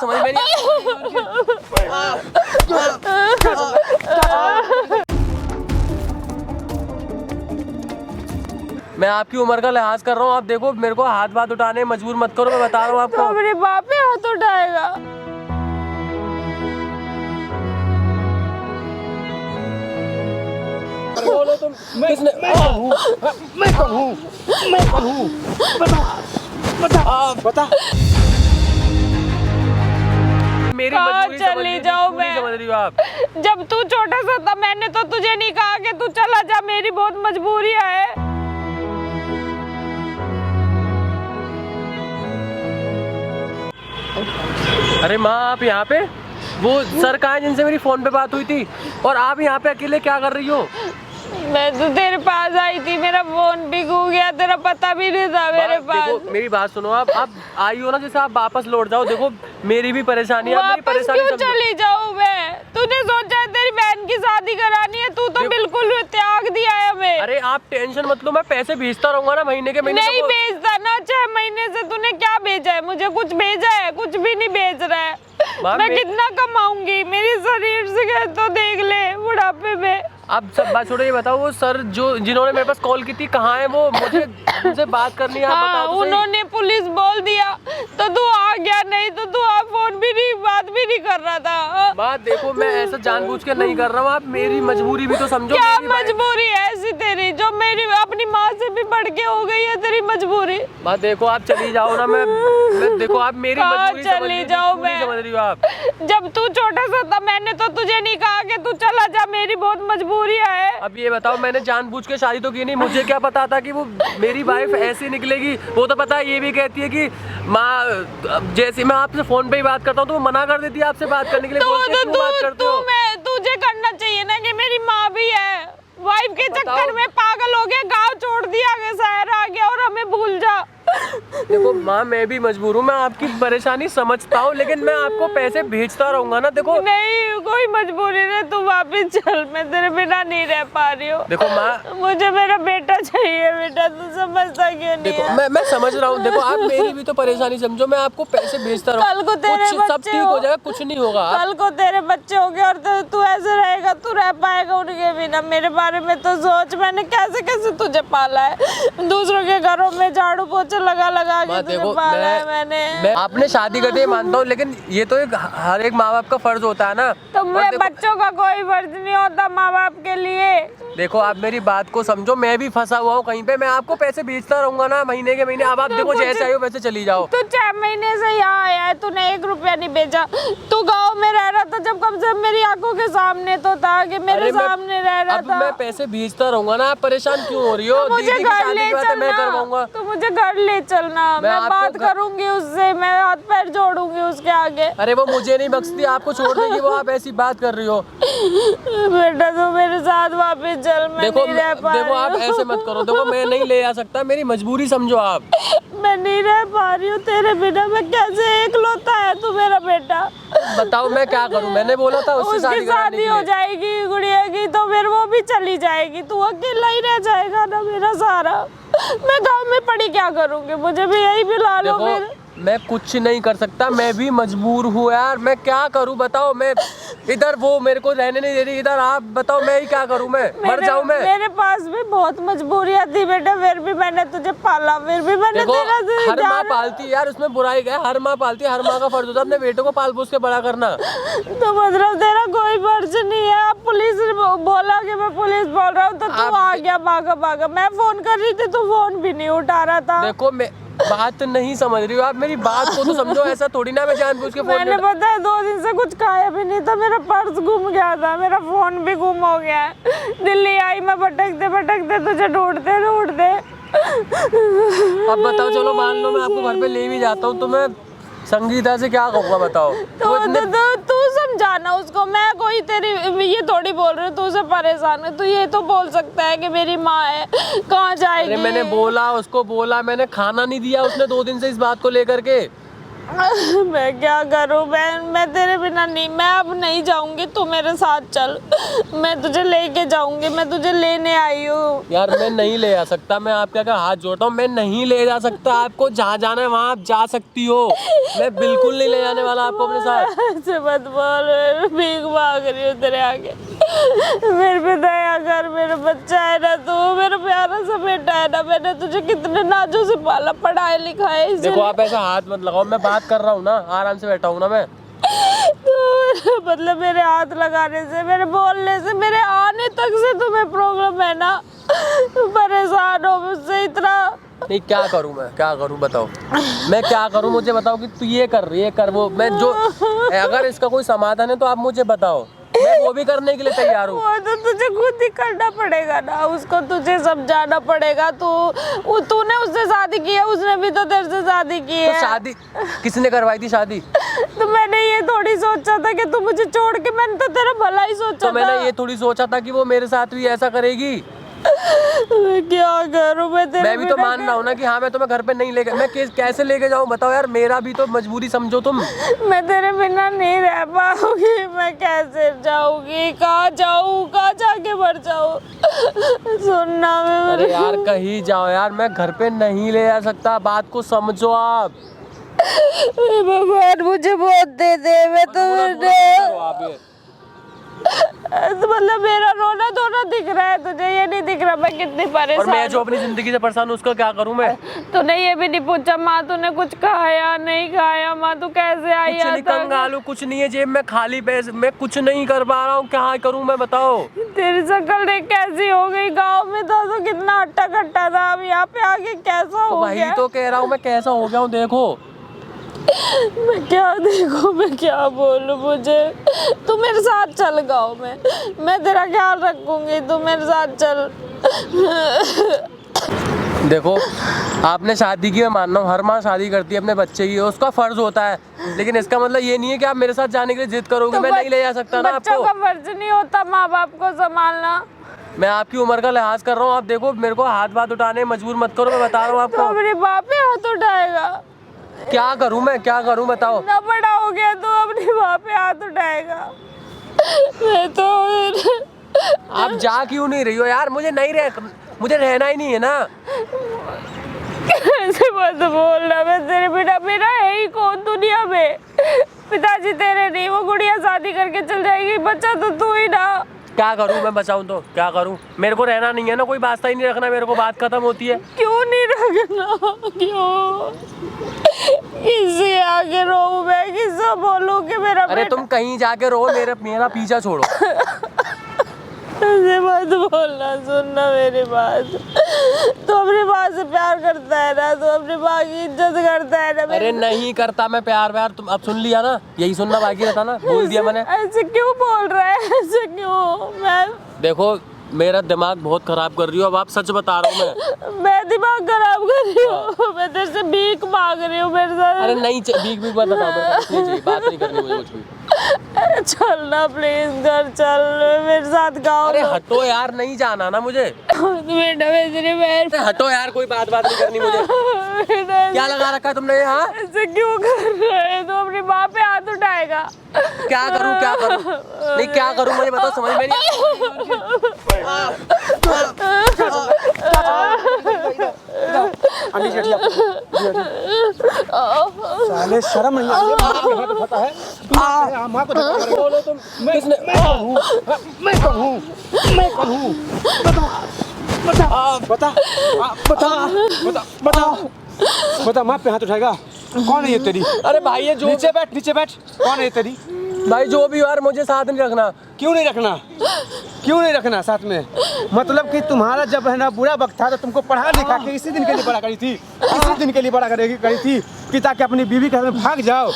समझ में नहीं मैं आपकी उम्र का लिहाज कर रहा हूँ। आप देखो मेरे को हाथ बात उठाने मजबूर मत करो, मैं बता रहा हूँ आपको। तो मेरे बाप पे हाथ उठाएगा। बोलो तुम किसने? मैं कौन हूँ? बता। मेरी कहाँ मजबूरी चली जाऊँ मैं? समझ रही हो आप? जब तू छोटा सा था मैंने तो तुझे नहीं कहा कि तू चला जा, मेरी बहुत मजबूरी है। अरे माँ आप यहाँ पे? वो सर कहाँ है जिनसे मेरी फोन पे बात हुई थी? और आप यहाँ पे अकेले क्या कर रही हो? मैं तो तेरे पास आई थी, मेरा फोन भी खो गया, तेरा पता भी नहीं था मेरे पास। देखो मेरी बात सुनो, आप आई हो ना, जैसे आप वापस लौट जाओ। देखो मेरी भी परेशानी है, आप मेरी वापस परेशानी क्यों समझो। चली जाऊँ मैं? तूने सोचा है तेरी बहन की शादी करानी है, तू तो बिल्कुल त्याग दिया है हमें। अरे आप टेंशन मत लो, मैं पैसे भेजता रहूंगा ना महीने के महीने। नहीं भेजता ना, 6 महीने से तूने क्या भेजा है मुझे? कुछ भेजा है? कुछ भी नहीं भेज रहा है। मैं कितना कमाऊंगी? मेरी शरीर से तो देख ले बुढ़ापे में। अब सब बात छोड़ो, ये बताओ वो सर जिन्होंने मेरे पास कॉल की थी कहाँ है वो? मुझे उनसे बात करनी है। आप हाँ, बताओ तो सही। उन्होंने पुलिस बोल दिया तो तू आ गया, नहीं तो तू आप फोन भी नहीं, बात भी नहीं कर रहा था। बात देखो मैं ऐसा जानबूझ के नहीं कर रहा हूँ, आप मेरी मजबूरी भी तो समझो। क्या मेरी मजबूरी है ऐसी तेरी जो मेरी अपनी माँ से भी बढ़ के हो गई है तेरी मजबूरी? बात देखो आप चली जाओ ना, मैं देखो आप मेरी मजबूरी चली जाओ मैं समझ रही हो आप? जब तू छोटा सा था मैंने तो तुझे नहीं कहा कि तू चला जा, मेरी बहुत मजबूरी है। अब ये बताओ, मैंने जानबूझ के शादी तो की नहीं, मुझे क्या पता था कि वो मेरी वाइफ ऐसी निकलेगी। वो तो पता है, ये भी कहती है कि माँ, जैसे मैं आपसे फोन पे ही बात करता हूँ तो वो मना कर देती है आपसे बात करने के लिए। बोलती है, क्यों बात करते हो? तुझे करना चाहिए ना कि मेरी माँ भी है, वाइफ के चक्कर में पागल हो गया, गाँव छोड़ दिया, शहर आ गया और हमें भूल जा। देखो माँ मैं भी मजबूर हूँ, मैं आपकी परेशानी समझता हूँ, लेकिन मैं आपको पैसे भेजता रहूंगा ना। देखो नहीं कोई मजबूरी नहीं, तू वापस चल, मैं तेरे बिना नहीं रह पा रही हूँ। देखो माँ, मुझे मेरा बेटा चाहिए। बेटा तू समझता क्यों नहीं देखो है? मैं समझ रहा हूँ। देखो आप मेरी भी तो परेशानी समझो, मैं आपको पैसे भेजता रहूँ, कल को तेरे कुछ सब बच्चे ठीक हो जाएगा, कुछ नहीं होगा। कल को तेरे बच्चे हो गए और तू ऐसे रहेगा, तू रह पाएगा उनके बिना? मेरे बारे में तो सोच, मैंने कैसे कैसे तुझे पाला है, दूसरों के घरों में झाड़ू पोछा लगा के तुझे पाला है मैंने। आपने शादी कर दी मानता हूँ, लेकिन ये तो हर एक माँ बाप का फर्ज होता है ना। तो मेरे बच्चों का कोई फर्ज नहीं होता माँ बाप के लिए? देखो आप मेरी बात को समझो, मैं भी फंसा हुआ हूँ कहीं पे, मैं आपको पैसे भेजता रहूंगा ना महीने के महीने। अब आप देखो जैसे आए हो वैसे चली जाओ। तू 6 महीने से यहाँ आया है, तूने 1 रुपया नहीं भेजा। तू गाँव में रह रहा था जब, कम से कम मेरी आंखों के सामने तो था कि मेरे सामने रह रहा था। मैं पैसे भेजता रहूंगा ना, आप परेशान क्यों हो रही हो? मुझे घर ले चलना, तो मुझे घर ले चलना, मैं बात करूंगी उससे, मैं हाथ पैर जोड़ूंगी उसके आगे। अरे वो मुझे नहीं बख्शती, आपको छोड़ देगी वो, आप ऐसी बात कर रही हो। बेटा तू मेरे साथ वापस चल, मैं देखो नहीं रह पा देखो आप ऐसे मत करो, देखो मैं नहीं ले आ सकता, मेरी मजबूरी समझो आप। मैं नहीं रह पा रही हूँ तेरे बिना, मैं कैसे एकलौता है तू मेरा बेटा। बताओ मैं क्या करूँ? मैंने बोला था उसकी शादी हो जाएगी गुड़िया की तो फिर वो भी चली जाएगी, तू अकेला ही रह जाएगा ना मेरा सारा। मैं गाँव में पड़ी क्या करूँगी? मुझे भी यही बुला लो फिर। मैं कुछ नहीं कर सकता, मैं भी मजबूर हूँ यार, मैं क्या करूँ बताओ? मैं इधर वो मेरे को रहने नहीं दे रही, इधर आप बताओ मैं ही क्या करूँ? मैं मर जाऊँ मैं? मेरे पास भी बहुत मजबूरियाँ थी बेटा, फिर भी मैंने तुझे पाला, फिर भी मैंने तेरा हर माँ पालती है यार, उसमें बुराई क्या है? हर माँ पालती है, हर माँ का फर्ज होता है अपने बेटों को पाल पोस के बड़ा करना। तो मतलब तेरा कोई फर्ज नहीं है? अब पुलिस बोला कि मैं पुलिस बोल रहा हूँ तो तू आ गया भागा। मैं फोन कर रही थी तो फोन भी नहीं उठा रहा था। देखो मैं बात नहीं समझ रही हो आप, मेरी बात को तो समझो। ऐसा थोड़ी ना मैं जानबूझ के फोन मैंने पता है 2 दिन से कुछ खाया भी नहीं था, मेरा पर्स गुम गया था, मेरा फोन भी गुम हो गया है। दिल्ली आई मैं भटकते तुझे ढूंढते। अब बताओ, चलो मान लो मैं आपको घर पे ले भी जाता हूँ तो मैं संगीता से क्या कहूँगा बताओ? तू समझाना उसको, मैं कोई तेरी ये थोड़ी बोल रही हूँ तू उसे परेशान है। तू ये तो बोल सकता है कि मेरी माँ है, कहाँ जाएगी? अरे मैंने बोला, उसको बोला, मैंने खाना नहीं दिया उसने 2 दिन से इस बात को लेकर के। मैं क्या करूं? मैं तेरे बिना नहीं, मैं अब नहीं जाऊंगी, तू मेरे साथ चल, मैं तुझे लेके जाऊंगी, मैं तुझे लेने आई हूँ। यार मैं नहीं ले जा सकता, मैं आपके आगे हाथ जोड़ता हूँ, मैं नहीं ले जा सकता। आपको जहाँ जाना है वहाँ आप जा सकती हो, मैं बिल्कुल नहीं ले जाने वाला आपको अपने साथ। ऐसे मत बोल, भीख मांग रही हूँ तेरे आगे, मेरे पे दया कर, मेरा बच्चा है ना तू, मेरा प्यारा सा बेटा है ना, मैंने तुझे कितने नाजों से पाला, पढ़ाई लिखाई। देखो आप ऐसा हाथ मत लगाओ, मैं बात कर रहा हूँ ना, आराम से बैठा हूँ ना मैं। तो मतलब मेरे हाथ लगाने से, मेरे बोलने से, मेरे आने तक से तुम्हें प्रॉब्लम है ना? परेशान हो मुझसे इतना। नहीं क्या करूँ मैं, क्या करूँ बताओ, मैं क्या करूँ? मुझे बताओ कि तू ये कर रही है, कर वो, मैं जो अगर इसका कोई समाधान है तो आप मुझे बताओ, मैं वो भी करने के लिए तैयार हूँ। वो तो तुझे खुद ही करना पड़ेगा ना, उसको तुझे समझाना पड़ेगा। तूने उससे शादी की है, उसने भी तो तेरे से शादी की है। तो शादी किसने करवाई थी शादी? तो मैंने ये थोड़ी सोचा था कि तू मुझे छोड़ के, मैंने तो तेरा भला ही सोचा तो मैंने ये थोड़ी सोचा था कि वो मेरे साथ भी ऐसा करेगी। मैं क्या करूं? मैं भी तो मान रहा हूँ ना कि हाँ मैं तुम्हें घर पे नहीं लेके, मैं कैसे लेके जाऊँ बताओ यार, मेरा भी तो मजबूरी समझो तुम। मैं तेरे बिना नहीं रह पाऊंगी, मैं कैसे जाऊंगी, कहाँ जाऊँ, कहाँ जाके मर जाऊँ? सुनना अरे यार कहीं जाओ यार, मैं घर पे नहीं ले जा सकता, बात को समझो आप। भगवान मुझे बहुत दे दे, मैं तो मतलब मेरा रोना धोना दिख रहा है तुझे, ये नहीं दिख रहा मैं कितनी परेशान। और मैं जो अपनी जिंदगी से परेशान हूँ उसका क्या करूँ मैं? तूने ये भी नहीं पूछा माँ तूने कुछ खाया नहीं खाया, माँ तू कैसे आई? कुछ नहीं, कंगालू कुछ नहीं है जेब में, खाली पैसे, मैं कुछ नहीं कर पा रहा हूँ, क्या करूँ मैं बताओ? तेरी शक्ल देख कैसी हो गई, गाँव में था तो कितना हट्टा कट्टा था, अब यहाँ पे आके कैसा हो गया? वही तो कह रहा हूँ मैं, कैसा हो गया हूँ देखो। मैं क्या देखूं, मैं क्या बोलूं? मुझे तू मेरे साथ चल गाँव में, मैं तेरा ख्याल रखूंगी, तू मेरे साथ चल। देखो आपने शादी की, मैं मान रहा हूँ, हर माँ शादी करती है अपने बच्चे की, उसका फर्ज होता है, लेकिन इसका मतलब ये नहीं है कि आप मेरे साथ जाने के लिए जिद करोगे। तो मैं नहीं ले जा सकता ना बच्चों आपको। का फर्ज नहीं होता माँ बाप को संभालना? मैं आपकी उम्र का लिहाज कर रहा हूँ, आप देखो मेरे को हाथ उठाने मजबूर मत करो, मैं बता रहा हूँ तो आपको। मेरे बाप पे हाथ उठाएगा? क्या करूँ मैं, क्या करूँ बताओ? ना बड़ा हो गया तो अपने बाप पे हाथ उठाएगा? मैं तो आप जा क्यों नहीं रही हो यार? मुझे रहना ही नहीं है ना। ऐसे मत बोलना, मैं तेरे बिना, मेरा है ही कौन दुनिया में? पिताजी तेरे नहीं, वो गुड़िया शादी करके चल जाएगी, बच्चा तो तू ही ना। क्या करूँ मैं, बचाऊँ तो क्या करूँ? मेरे को रहना नहीं है ना, कोई वास्ता ही नहीं रखना मेरे को, बात खत्म होती है। क्यों नहीं रखना? क्यों? किससे आगे रो मैं, किससे बोलूं कि मेरा अरे तुम कहीं जाके रो, मेरा पीछा छोड़ो। ऐसे मत बोलना, सुनना मेरी बात। तू अपनी माँ से प्यार करता है ना, तू अपनी माँ की इज्जत करता है ना? अरे नहीं करता मैं प्यार व्यार, तुम अब सुन लिया ना, यही सुनना बाकी रहता ना, बोल दिया मैंने। ऐसे क्यों बोल रहा है, ऐसे क्यों? मैं देखो मेरा दिमाग बहुत खराब कर रही हो, अब आप सच बता रहा हूँ मैं दिमाग खराब कर रही हूँ? मैं तेरे से भीख मांग रही हूँ मेरे साथ? अरे नहीं भीख मत बताओ, मेरे को कुछ नहीं चाहिए, बात नहीं करनी मुझे कुछ भी। चल ना प्लीज घर चल मेरे साथ गाँव। अरे हटो यार, नहीं जाना ना मुझे। बेटा मेरे पैर, अरे हटो यार, कोई बात नहीं करनी मुझे। क्या लगा रखा है तुमने यहाँ? ऐसे क्यों कर रहे है? तो अपनी माँ पे हाथ उठाएगा? क्या करूँ नहीं क्या करूँ मुझे बताओ, समझ में नहीं। साले शर्म नहीं आ रही है, माँ के हाथ उठाता है। माँ को धक्का मारेगा। बोलो तुम, किसने? मैं कौन हूँ? मैं कौन हूँ? बता बता, माँ पे हाथ उठाएगा? कौन है ये तेरी? अरे भाई ये जो नीचे बैठ। कौन है ये तेरी? भाई जो भी यार, मुझे साथ नहीं रखना। क्यों नहीं रखना साथ में? मतलब कि तुम्हारा जब है ना बुरा वक्त था तो तुमको पढ़ा लिखा के इसी दिन के लिए बड़ा करी थी, कि ताकि अपनी बीवी के साथ में भाग जाओ।